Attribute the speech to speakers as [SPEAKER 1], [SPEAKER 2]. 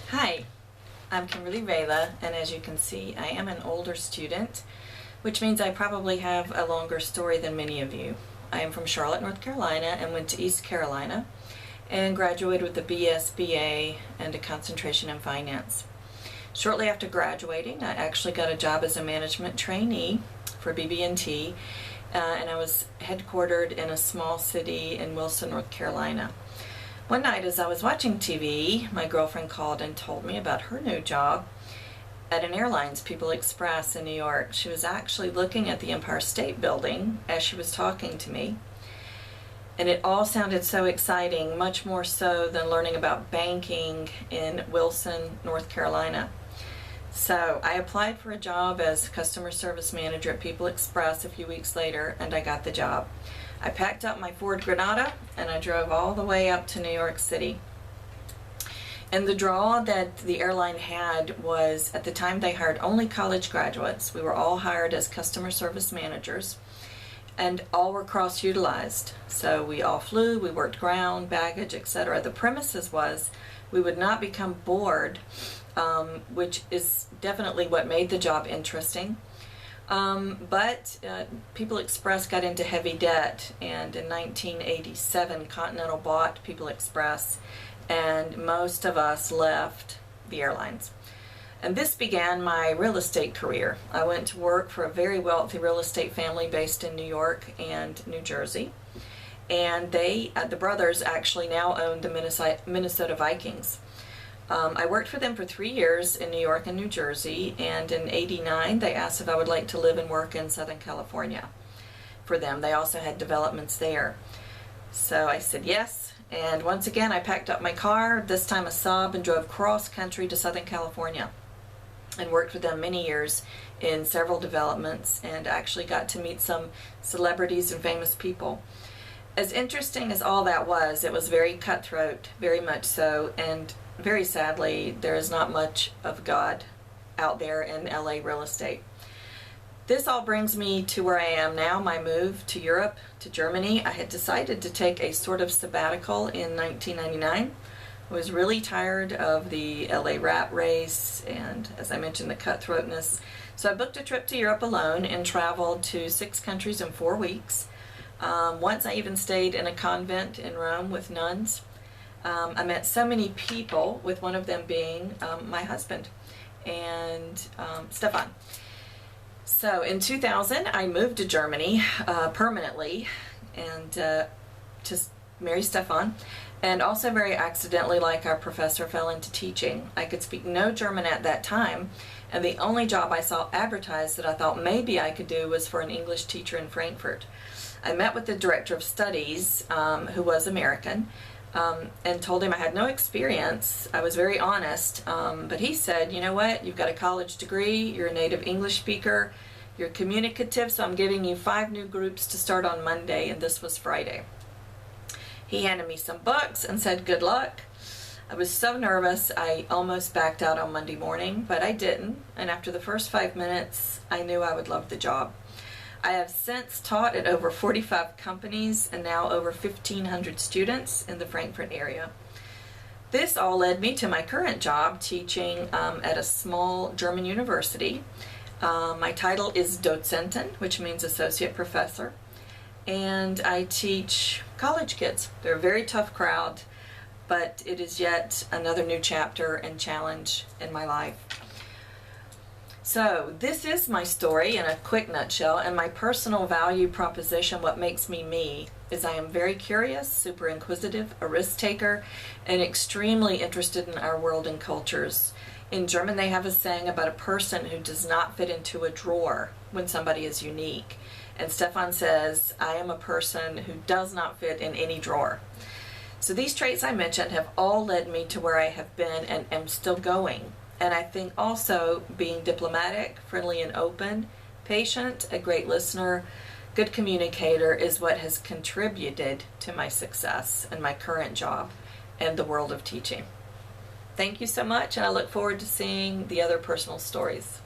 [SPEAKER 1] Hi, I'm Kimberly Vela, and as you can see, I am an older student, which means I probably have a longer story than many of you. I am from Charlotte, North Carolina, and went to East Carolina and graduated with a BS, and a concentration in finance. Shortly after graduating, I actually got a job as a management trainee for BB&T, and I was headquartered in a small city in Wilson, North Carolina. One night as I was watching TV, my girlfriend called and told me about her new job at an airlines, People Express in New York. She was actually looking at the Empire State Building as she was talking to me. And it all sounded so exciting, much more so than learning about banking in Wilson, North Carolina. So I applied for a job as customer service manager at People Express a few weeks later, and I got the job. I packed up my Ford Granada and I drove all the way up to New York City. And the draw that the airline had was, at the time they hired only college graduates. We were all hired as customer service managers, and all were cross-utilized. So we all flew, we worked ground, baggage, etc. The premises was we would not become bored, which is definitely what made the job interesting. But People Express got into heavy debt, and in 1987 Continental bought People Express, and most of us left the airlines. And this began my real estate career. I went to work for a very wealthy real estate family based in New York and New Jersey, and the brothers actually now own the Minnesota Vikings. I worked for them for 3 years in New York and New Jersey, and in '89 they asked if I would like to live and work in Southern California for them. They also had developments there. So I said yes, and once again I packed up my car, this time a Saab, and drove cross country to Southern California and worked for them many years in several developments, and actually got to meet some celebrities and famous people. As interesting as all that was, it was very cutthroat, very much so, and very sadly, there is not much of God out there in LA real estate. This all brings me to where I am now, my move to Europe, to Germany. I had decided to take a sort of sabbatical in 1999. I was really tired of the LA rat race and, as I mentioned, the cutthroatness. So I booked a trip to Europe alone and traveled to 6 countries in 4 weeks. Once I even stayed in a convent in Rome with nuns. I met so many people, with one of them being my husband, and Stefan. So in 2000 I moved to Germany permanently, and to marry Stefan, and also very accidentally, like our professor, fell into teaching. I could speak no German at that time, and the only job I saw advertised that I thought maybe I could do was for an English teacher in Frankfurt. I met with the director of studies, who was American, and told him I had no experience. I was very honest, but he said, you know what, you've got a college degree, you're a native English speaker, you're communicative, so I'm giving you 5 new groups to start on Monday, and this was Friday. He handed me some books and said good luck. I was so nervous I almost backed out on Monday morning, but I didn't, and after the first 5 minutes I knew I would love the job. I have since taught at over 45 companies and now over 1,500 students in the Frankfurt area. This all led me to my current job, teaching at a small German university. My title is Dozentin, which means associate professor, and I teach college kids. They're a very tough crowd, but it is yet another new chapter and challenge in my life. So this is my story in a quick nutshell, and my personal value proposition, what makes me me, is I am very curious, super inquisitive, a risk taker, and extremely interested in our world and cultures. In German they have a saying about a person who does not fit into a drawer when somebody is unique. And Stefan says, I am a person who does not fit in any drawer. So these traits I mentioned have all led me to where I have been and am still going. And I think also being diplomatic, friendly and open, patient, a great listener, good communicator is what has contributed to my success in my current job and the world of teaching. Thank you so much, and I look forward to seeing the other personal stories.